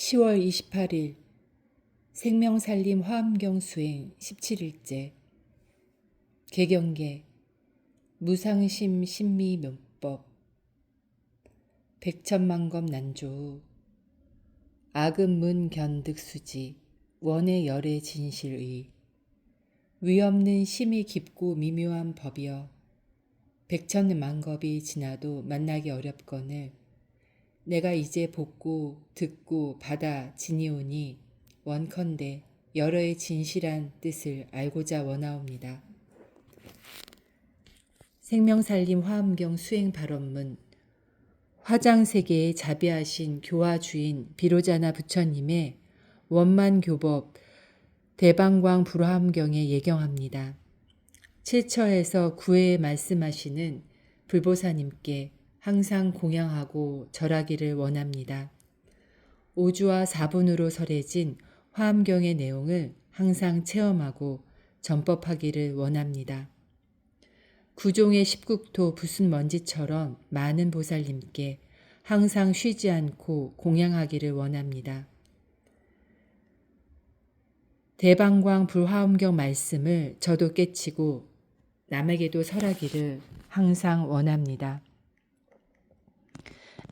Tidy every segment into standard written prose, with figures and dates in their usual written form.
10월 28일 생명살림 화엄경 수행 17일째 개경계 무상심 신미묘법 백천만검 난조 악음문 견득수지 원의 열의 진실의 위없는 심이 깊고 미묘한 법이여 백천만겁이 지나도 만나기 어렵거늘 내가 이제 보고 듣고 받아 지니오니 원컨대 여러의 진실한 뜻을 알고자 원하옵니다. 생명살림 화엄경 수행 발언문 화장세계에 자비하신 교화주인 비로자나 부처님의 원만교법 대방광 불화엄경에 예경합니다. 7처에서 9회에 말씀하시는 불보사님께 항상 공양하고 절하기를 원합니다. 5주와 4분으로 설해진 화엄경의 내용을 항상 체험하고 전법하기를 원합니다. 구종의 십국토 부순먼지처럼 많은 보살님께 항상 쉬지 않고 공양하기를 원합니다. 대방광 불화엄경 말씀을 저도 깨치고 남에게도 설하기를 항상 원합니다.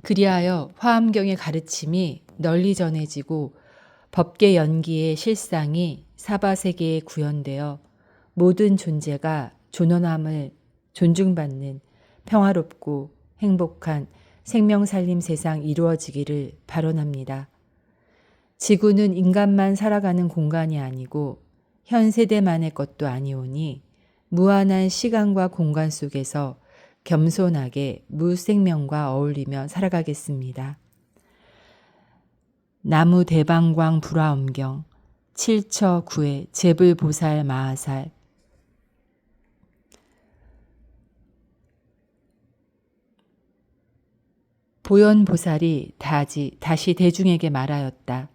그리하여 화엄경의 가르침이 널리 전해지고 법계 연기의 실상이 사바세계에 구현되어 모든 존재가 존엄함을 존중받는 평화롭고 행복한 생명살림 세상 이루어지기를 발언합니다. 지구는 인간만 살아가는 공간이 아니고 현 세대만의 것도 아니오니 무한한 시간과 공간 속에서 겸손하게 무생명과 어울리며 살아가겠습니다. 나무 대방광 불화엄경 7처 9회 제불보살 마하살 보현보살이 다시 대중에게 말하였다.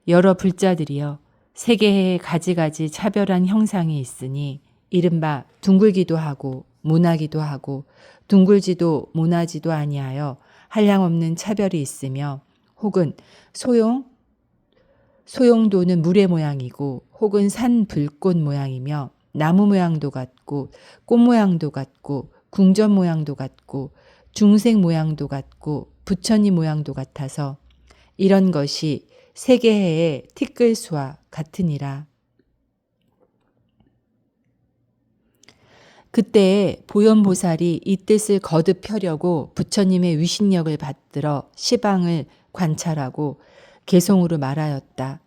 여러 불자들이여 세계에 가지가지 차별한 형상이 있으니 이른바 둥글기도 하고 모나기도 하고 둥글지도 모나지도 아니하여 한량없는 차별이 있으며 혹은 소용도는 물의 모양이고 혹은 산 불꽃 모양이며 나무 모양도 같고 꽃 모양도 같고 궁전 모양도 같고 중생 모양도 같고 부처님 모양도 같아서 이런 것이 세계해의 티끌수와 같으니라. 그때에 보현보살이 이 뜻을 거듭 펴려고 부처님의 위신력을 받들어 시방을 관찰하고 개송으로 말하였다.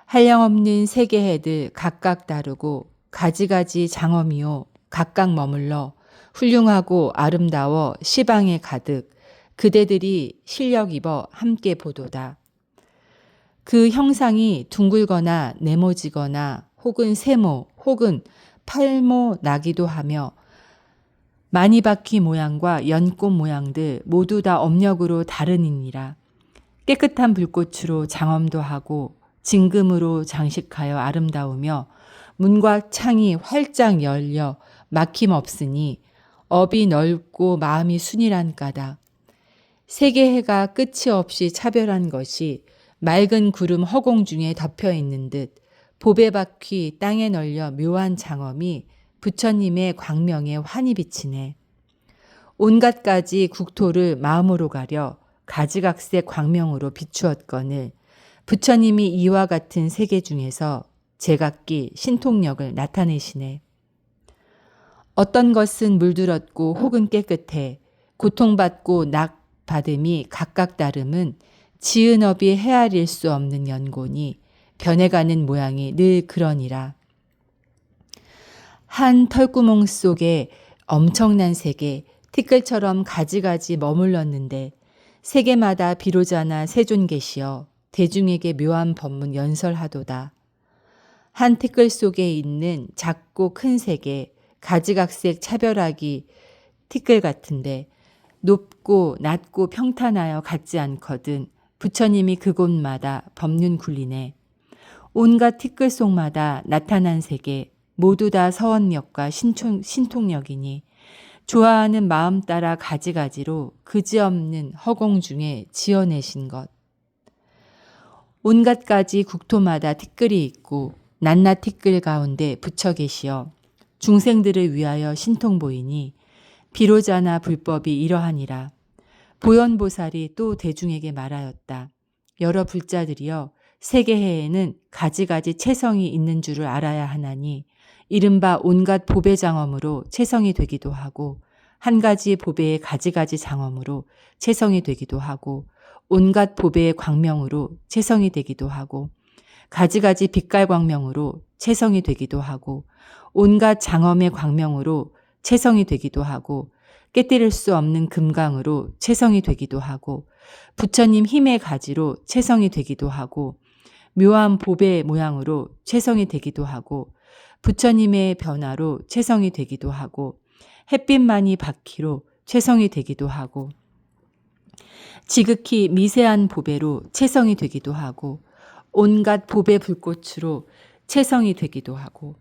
한량없는 세계해들 각각 다르고 가지가지 장엄이요 각각 머물러 훌륭하고 아름다워 시방에 가득 그대들이 실력 입어 함께 보도다. 그 형상이 둥글거나 네모지거나 혹은 세모 혹은 팔모 나기도 하며 마니바퀴 모양과 연꽃 모양들 모두 다 업력으로 다르니라. 깨끗한 불꽃으로 장엄도 하고 진금으로 장식하여 아름다우며 문과 창이 활짝 열려 막힘없으니 업이 넓고 마음이 순이란 까다. 세계해가 끝이 없이 차별한 것이 맑은 구름 허공 중에 덮여 있는 듯 보배바퀴 땅에 널려 묘한 장엄이 부처님의 광명에 환히 비치네. 온갖 가지 국토를 마음으로 가려 가지각색 광명으로 비추었거늘 부처님이 이와 같은 세계 중에서 제각기 신통력을 나타내시네. 어떤 것은 물들었고 혹은 깨끗해 고통받고 낙받음이 각각 다름은 지은 업이 헤아릴 수 없는 연고니 변해가는 모양이 늘 그러니라. 한 털구멍 속에 엄청난 세계, 티끌처럼 가지가지 머물렀는데 세계마다 비로자나 세존 계시어 대중에게 묘한 법문 연설하도다. 한 티끌 속에 있는 작고 큰 세계, 가지각색 차별하기 티끌 같은데 높고 낮고 평탄하여 같지 않거든 부처님이 그곳마다 법륜 굴리네. 온갖 티끌 속마다 나타난 세계 모두 다 서원력과 신통력이니 좋아하는 마음 따라 가지가지로 그지없는 허공 중에 지어내신 것. 온갖 가지 국토마다 티끌이 있고 낱낱 티끌 가운데 부처 계시어 중생들을 위하여 신통보이니 비로자나 불법이 이러하니라. 보현보살이 또 대중에게 말하였다. 여러 불자들이여 세계해에는 가지가지 체성이 있는 줄을 알아야 하나니 이른바 온갖 보배 장엄으로 체성이 되기도 하고 한 가지 보배의 가지가지 장엄으로 체성이 되기도 하고 온갖 보배의 광명으로 체성이 되기도 하고 가지가지 빛깔 광명으로 체성이 되기도 하고 온갖 장엄의 광명으로 체성이 되기도 하고 깨뜨릴 수 없는 금강으로 체성이 되기도 하고 부처님 힘의 가지로 체성이 되기도 하고 묘한 보배 모양으로 체성이 되기도 하고 부처님의 변화로 체성이 되기도 하고 햇빛만이 바퀴로 체성이 되기도 하고 지극히 미세한 보배로 체성이 되기도 하고 온갖 보배 불꽃으로 체성이 되기도 하고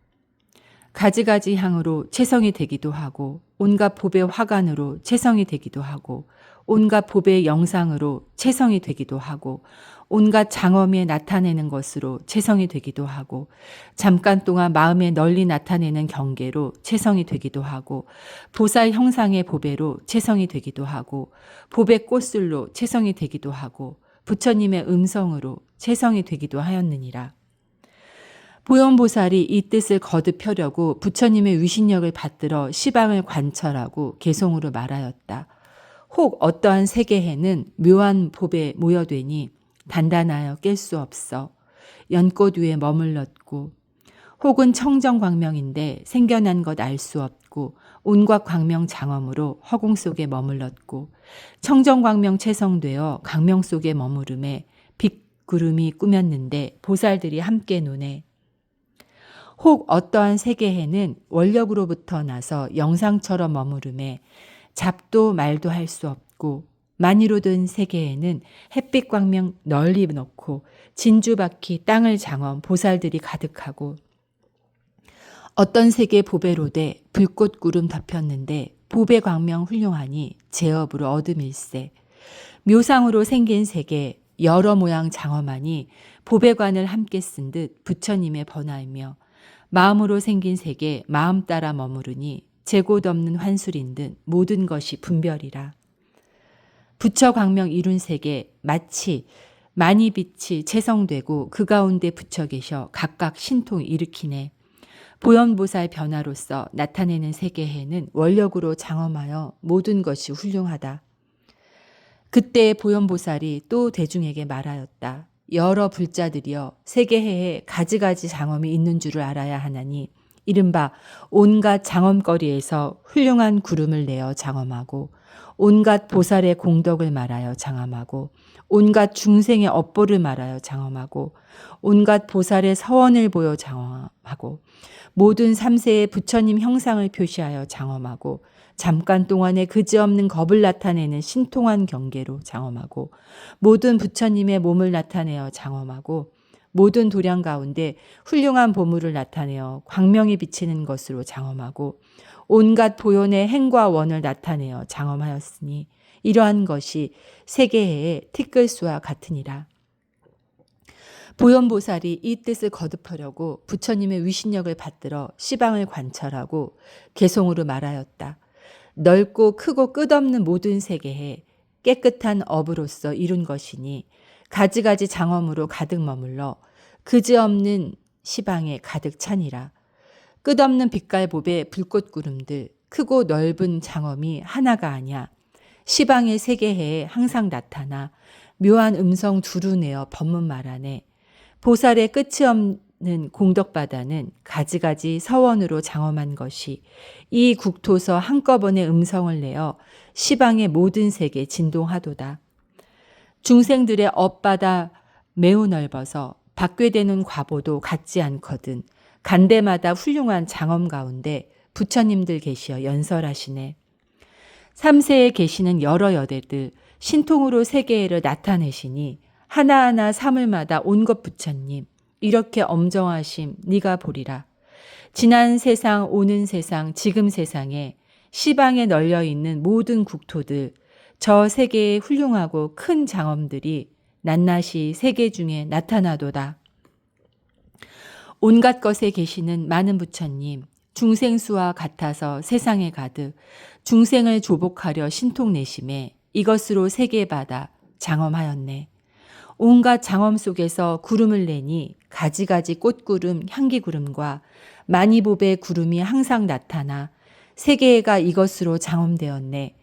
가지가지 향으로 체성이 되기도 하고 온갖 보배 화관으로 체성이 되기도 하고 온갖 보배 영상으로 체성이 되기도 하고 온갖 장엄에 나타내는 것으로 체성이 되기도 하고 잠깐 동안 마음에 널리 나타내는 경계로 체성이 되기도 하고 보살 형상의 보배로 체성이 되기도 하고 보배 꽃술로 체성이 되기도 하고 부처님의 음성으로 체성이 되기도 하였느니라. 보현보살이 이 뜻을 거듭 펴려고 부처님의 위신력을 받들어 시방을 관철하고 개송으로 말하였다. 혹 어떠한 세계해는 묘한 법에 모여되니 단단하여 깰 수 없어 연꽃 위에 머물렀고 혹은 청정광명인데 생겨난 것 알 수 없고 온갖 광명 장엄으로 허공 속에 머물렀고 청정광명 채성되어 광명 속에 머무름에 빛구름이 꾸몄는데 보살들이 함께 노네. 혹 어떠한 세계해는 원력으로부터 나서 영상처럼 머무름에 잡도 말도 할 수 없고 만이로 든 세계에는 햇빛 광명 널리 놓고 진주바퀴 땅을 장엄 보살들이 가득하고 어떤 세계 보배로 돼 불꽃 구름 덮였는데 보배 광명 훌륭하니 제업으로 어둠일세. 묘상으로 생긴 세계 여러 모양 장엄하니 보배관을 함께 쓴 듯 부처님의 번화이며 마음으로 생긴 세계 마음 따라 머무르니 재곳 없는 환술인 듯 모든 것이 분별이라. 부처 광명 이룬 세계 마치 많이 빛이 채성되고 그 가운데 부처 계셔 각각 신통 일으키네. 보현보살 변화로서 나타내는 세계해는 원력으로 장엄하여 모든 것이 훌륭하다. 그때 보현보살이 또 대중에게 말하였다. 여러 불자들이여 세계해에 가지가지 장엄이 있는 줄을 알아야 하나니 이른바 온갖 장엄거리에서 훌륭한 구름을 내어 장엄하고 온갖 보살의 공덕을 말하여 장엄하고 온갖 중생의 업보를 말하여 장엄하고 온갖 보살의 서원을 보여 장엄하고 모든 삼세의 부처님 형상을 표시하여 장엄하고 잠깐 동안에 그지없는 겁을 나타내는 신통한 경계로 장엄하고 모든 부처님의 몸을 나타내어 장엄하고 모든 도량 가운데 훌륭한 보물을 나타내어 광명이 비치는 것으로 장엄하고 온갖 보현의 행과 원을 나타내어 장엄하였으니 이러한 것이 세계해의 티끌수와 같으니라. 보현보살이 이 뜻을 거듭하려고 부처님의 위신력을 받들어 시방을 관철하고 개송으로 말하였다. 넓고 크고 끝없는 모든 세계에 깨끗한 업으로서 이룬 것이니 가지가지 장엄으로 가득 머물러 그지없는 시방에 가득 차니라. 끝없는 빛깔봅의 불꽃구름들 크고 넓은 장엄이 하나가 아니야. 시방의 세계해에 항상 나타나 묘한 음성 두루내어 법문 말하네. 보살의 끝이 없는 공덕바다는 가지가지 서원으로 장엄한 것이 이 국토서 한꺼번에 음성을 내어 시방의 모든 세계 진동하도다. 중생들의 업바다 매우 넓어서 박괴되는 과보도 같지 않거든 간대마다 훌륭한 장엄 가운데 부처님들 계시어 연설하시네. 삼세에 계시는 여러 여대들 신통으로 세계를 나타내시니 하나하나 사물마다 온것 부처님 이렇게 엄정하심 네가 보리라. 지난 세상 오는 세상 지금 세상에 시방에 널려 있는 모든 국토들 저 세계의 훌륭하고 큰 장엄들이 낱낱이 세계 중에 나타나도다. 온갖 것에 계시는 많은 부처님, 중생수와 같아서 세상에 가득 중생을 조복하려 신통내심에 이것으로 세계받아 장엄하였네. 온갖 장엄 속에서 구름을 내니 가지가지 꽃구름, 향기구름과 마니보배 구름이 항상 나타나 세계가 이것으로 장엄되었네.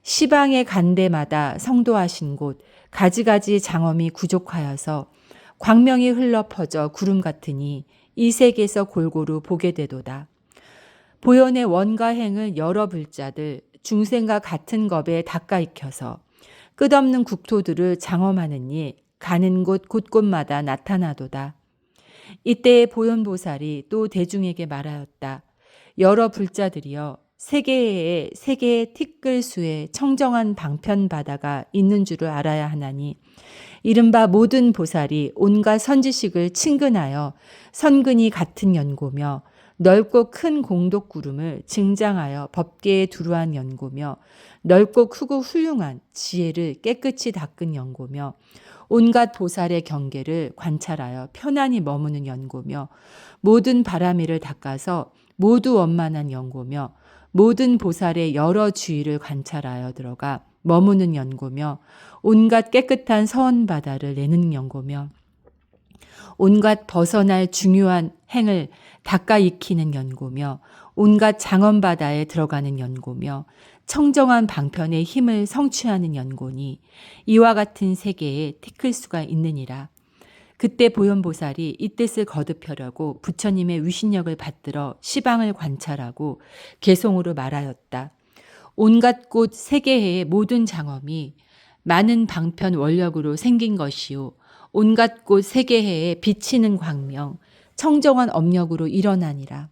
시방에 간 데마다 성도하신 곳 가지가지 장엄이 구족하여서 광명이 흘러 퍼져 구름 같으니 이 세계에서 골고루 보게 되도다. 보현의 원과 행을 여러 불자들 중생과 같은 겁에 닦아 익혀서 끝없는 국토들을 장엄하는 일 가는 곳 곳곳마다 나타나도다. 이때에 보현보살이 또 대중에게 말하였다. 여러 불자들이여 세계의 티끌수에 청정한 방편바다가 있는 줄을 알아야 하나니 이른바 모든 보살이 온갖 선지식을 친근하여 선근이 같은 연고며 넓고 큰 공덕구름을 증장하여 법계에 두루한 연고며 넓고 크고 훌륭한 지혜를 깨끗이 닦은 연고며 온갖 보살의 경계를 관찰하여 편안히 머무는 연고며 모든 바라미를 닦아서 모두 원만한 연고며 모든 보살의 여러 주의를 관찰하여 들어가 머무는 연고며 온갖 깨끗한 서원바다를 내는 연고며 온갖 벗어날 중요한 행을 닦아 익히는 연고며 온갖 장엄바다에 들어가는 연고며 청정한 방편의 힘을 성취하는 연고니 이와 같은 세계에 티클수가 있느니라. 그때 보현보살이 이 뜻을 거듭하려고 부처님의 위신력을 받들어 시방을 관찰하고 개송으로 말하였다. 온갖 곳 세계의 모든 장엄이 많은 방편 원력으로 생긴 것이요 온갖 곳 세계해에 비치는 광명, 청정한 업력으로 일어나니라.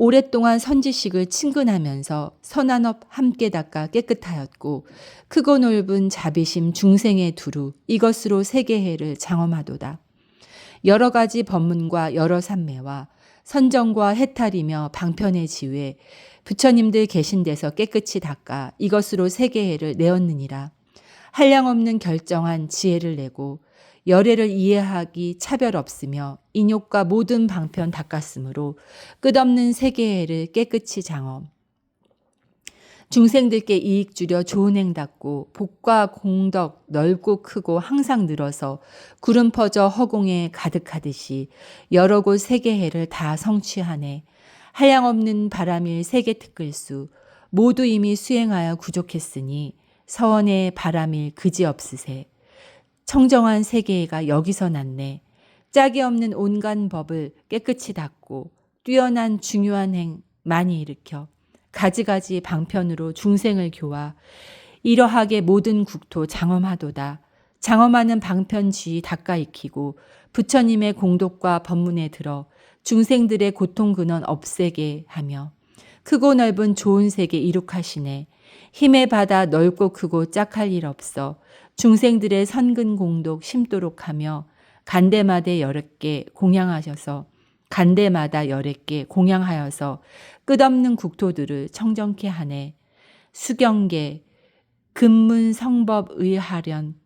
오랫동안 선지식을 친근하면서 선한 업 함께 닦아 깨끗하였고 크고 넓은 자비심 중생의 두루 이것으로 세계해를 장엄하도다. 여러 가지 법문과 여러 산매와 선정과 해탈이며 방편의 지외 부처님들 계신 데서 깨끗이 닦아 이것으로 세계해를 내었느니라. 한량없는 결정한 지혜를 내고 열애를 이해하기 차별 없으며 인욕과 모든 방편 닦았으므로 끝없는 세계해를 깨끗이 장엄. 중생들께 이익 주려 좋은 행 닦고 복과 공덕 넓고 크고 항상 늘어서 구름 퍼져 허공에 가득하듯이 여러 곳 세계해를 다 성취하네. 한량없는 바람일 세계 특글수 모두 이미 수행하여 구족했으니 서원의 바람일 그지없으세. 청정한 세계가 여기서 났네. 짝이 없는 온갖 법을 깨끗이 닦고 뛰어난 중요한 행 많이 일으켜 가지가지 방편으로 중생을 교화 이러하게 모든 국토 장엄하도다. 장엄하는 방편지위 닦아 익히고 부처님의 공덕과 법문에 들어 중생들의 고통 근원 없애게 하며 크고 넓은 좋은 세계 이룩하시네. 힘의 바다 넓고 크고 짝할 일 없어 중생들의 선근 공덕 심도록 하며 간대마다 여러 개 공양하셔서 끝없는 국토들을 청정케 하네. 수경계 금문 성법 의하련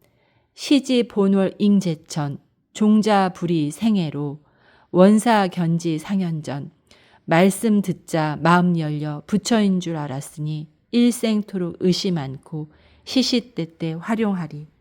시지 본월 잉제천 종자 불이 생애로 원사 견지 상현전 말씀 듣자 마음 열려 부처인 줄 알았으니 일생토록 의심 않고 시시때때 활용하리.